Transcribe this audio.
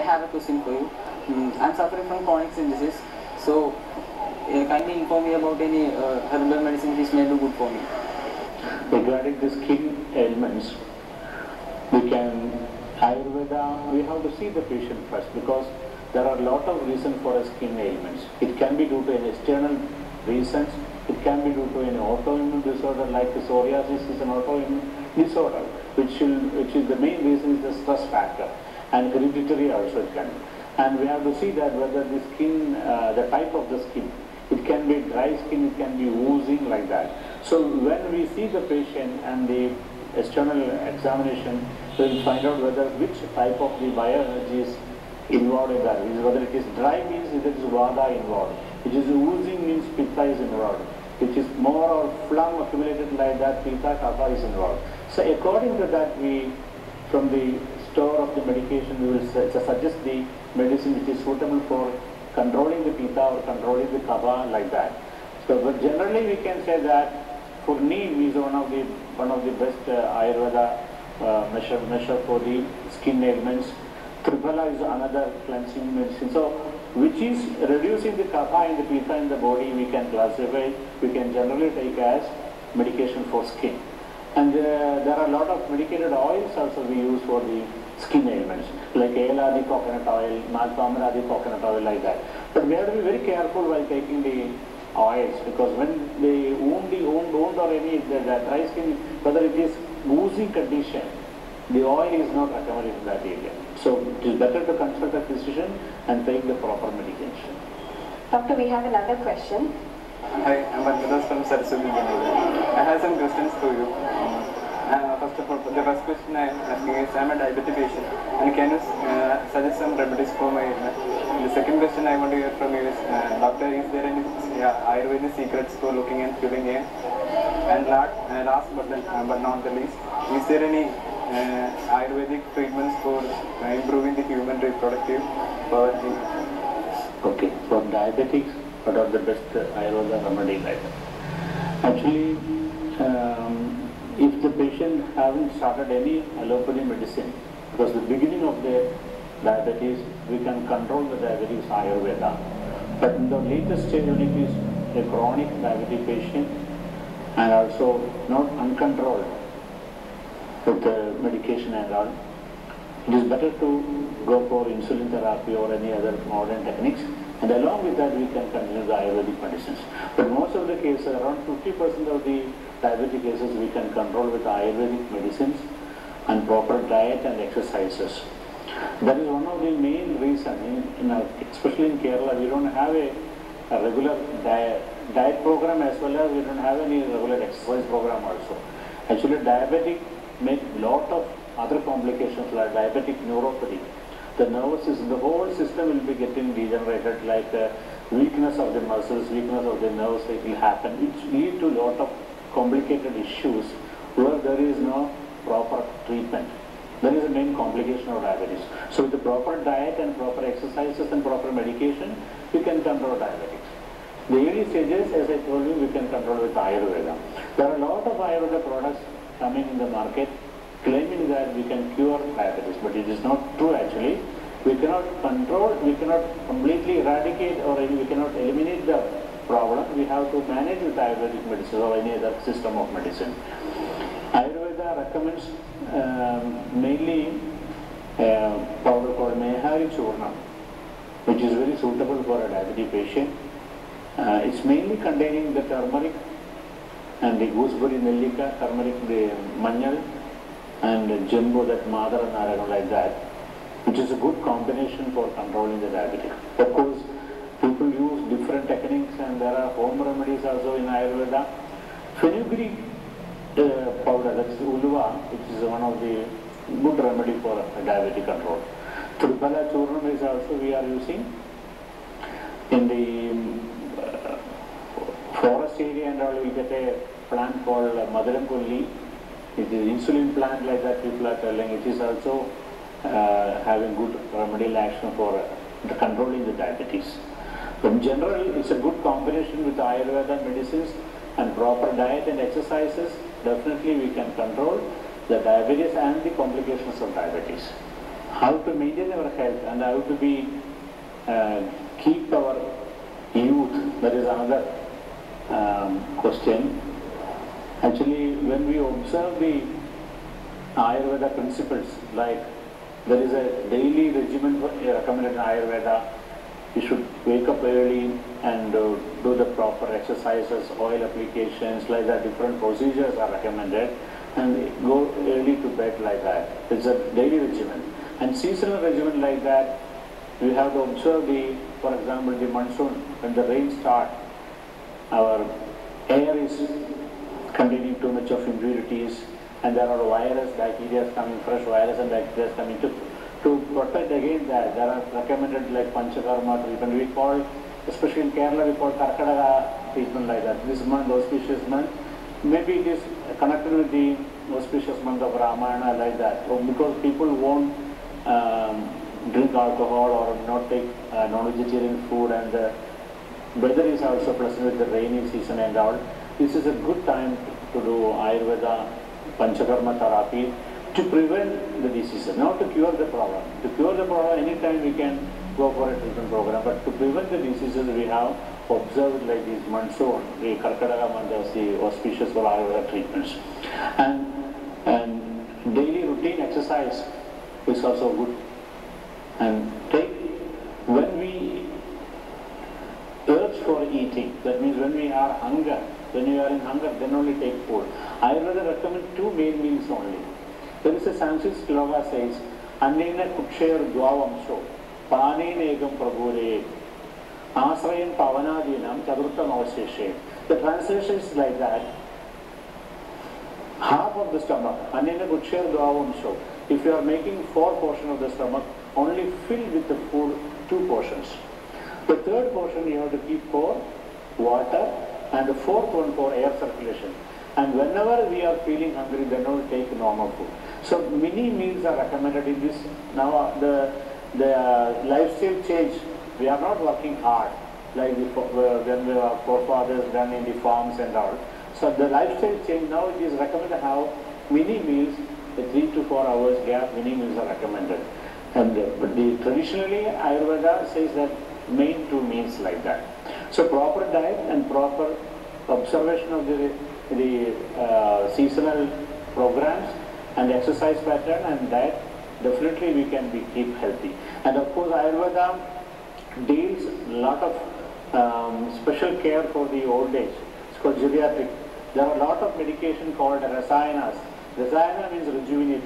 have a question for you. I'm suffering from chronic disease, so kindly inform me about any herbal medicine which may do good for me. Regarding the skin ailments, we can Ayurveda, we have to see the patient first, because there are a lot of reasons for skin ailments. It can be due to an external reasons, it can be due to an autoimmune disorder like psoriasis is an autoimmune disorder, which is the main reason is the stress factor, and hereditary also it can be. And we have to see that whether the skin, the type of the skin, it can be dry skin, it can be oozing like that. So when we see the patient and the external examination, we will find out whether which type of the bioenergy is involved in that. Whether it is dry means it is vada involved, which is oozing means pitta is involved, which is more or phlegm accumulated like that, pitta kapha is involved. So according to that, we from the store of the medication we will suggest the medicine which is suitable for controlling the pitta or controlling the kapha like that. So but generally we can say that for neem is one of the best Ayurveda measure for the skin ailments. Triphala is another cleansing medicine. So which is reducing the kapha and the pitta in the body, we can classify, we can generally take as medication for skin. And there are a lot of medicated oils also we use for the skin ailments, like Eladi coconut oil, Malpamaradi coconut oil, like that. But we have to be very careful while taking the oils, because when the wound or any the dry skin, whether it is oozing condition, the oil is not recommended in that area. So it is better to consult a physician and take the proper medication. Doctor, we have another question. Hi, I'm Arvidas from Saraswati. I have some questions for you. First of all, the first question I am asking is, I am a diabetic patient, and can you suggest some remedies for my ailment? The second question I want to hear from you is, doctor, is there any Ayurvedic secrets for looking and feeling young? And last but not the least, is there any Ayurvedic treatments for improving the human reproductive power? Okay, for diabetics, what are the best Ayurveda remedy like that? Actually, if the patient haven't started any allopathy medicine, because the beginning of the diabetes, we can control the diabetes Ayurveda. But in the latest stage, when it is a chronic diabetic patient and also not uncontrolled with the medication and all, it is better to go for insulin therapy or any other modern techniques, and along with that we can continue the Ayurvedic medicines. But most of the cases, around 50% of the diabetic cases we can control with Ayurvedic medicines and proper diet and exercises. That is one of the main reasons, especially in Kerala, we don't have a regular diet program, as well as we don't have any regular exercise program also. Actually, diabetic make lot of other complications like diabetic neuropathy. The nervous system, the whole system will be getting degenerated, like weakness of the muscles, weakness of the nerves, it will happen, which lead to a lot of complicated issues where there is no proper treatment. That is the main complication of diabetes. So with the proper diet and proper exercises and proper medication, we can control diabetes. The early stages, as I told you, we can control with Ayurveda. There are a lot of Ayurveda products coming in the market claiming that we can cure diabetes, but it is not true actually. We cannot control, we cannot completely eradicate, or we cannot eliminate the problem. We have to manage with Ayurvedic medicine or any other system of medicine. Ayurveda recommends mainly powder called Mehari Churnam, which is very suitable for a diabetic patient. It's mainly containing the turmeric and the gooseberry nellika, turmeric, the manjal, and the jumbo, that madara naragam, like that, which is a good combination for controlling the diabetic. Of course, people use different techniques, and there are home remedies also in Ayurveda. Fenugreek powder, that is uluva, which is one of the good remedy for diabetic control. Triphala churnam is also we are using. In the forest area and all, we get a plant called Madaramkolli. It is insulin plant, like that people are telling. It is also having good remedial action for controlling the diabetes. In general, it's a good combination with Ayurveda medicines and proper diet and exercises. Definitely we can control the diabetes and the complications of diabetes. how to maintain our health and how to be keep our youth. That is another question. Actually, when we observe the Ayurveda principles, like there is a daily regimen recommended in Ayurveda. You should wake up early and do the proper exercises, oil applications, like that. Different procedures are recommended, and go early to bed like that. It's a daily regimen. And seasonal regimen like that, we have to observe for example, the monsoon. When the rain starts, our air is containing too much of impurities, and there are virus, bacteria coming, fresh virus and bacteria coming. To protect against that, there are recommended like Panchakarma treatment. We call, especially in Kerala, we call Karkadaga treatment like that. This month, auspicious month, maybe it is connected with the auspicious month of Ramayana like that. So because people won't drink alcohol or not take non-vegetarian food, and the weather is also pleasant with the rainy season and all. This is a good time to do Ayurveda Panchakarma therapy to prevent the diseases, not to cure the problem. To cure the problem, anytime we can go for a treatment program, but to prevent the diseases, we have observed like this monsoon, the Karkadaga month as the auspicious for Ayurveda treatments. And daily routine exercise is also good. And when we urge for eating, that means when we are when you are in hunger, then only take food. Ayurveda recommend 2 main meals only. There is a Sanskrit sloga says, Annena kuksher dvavamsho, panena egam prabhure, asrayan pavanadinam chadurtam avasheshe. The translation is like that. Half of the stomach, Annena kuksher dvavamsho. If you are making 4 portions of the stomach, only fill with the food 2 portions. The 3rd portion you have to keep for water, and the 4th one for air circulation. And whenever we are feeling hungry, then only take normal food. So many meals are recommended in this. Now the lifestyle change, we are not working hard like when our forefathers done in the farms and all. So the lifestyle change, now it is recommended to have many meals, the 3 to 4 hours gap, many meals are recommended. And but traditionally Ayurveda says that main 2 meals like that. So proper diet and proper observation of the seasonal programs and exercise pattern and diet, definitely we can keep healthy. And of course Ayurveda deals a lot of special care for the old age. It's called geriatric. There are a lot of medication called rasayanas. Rasayana means rejuvenating.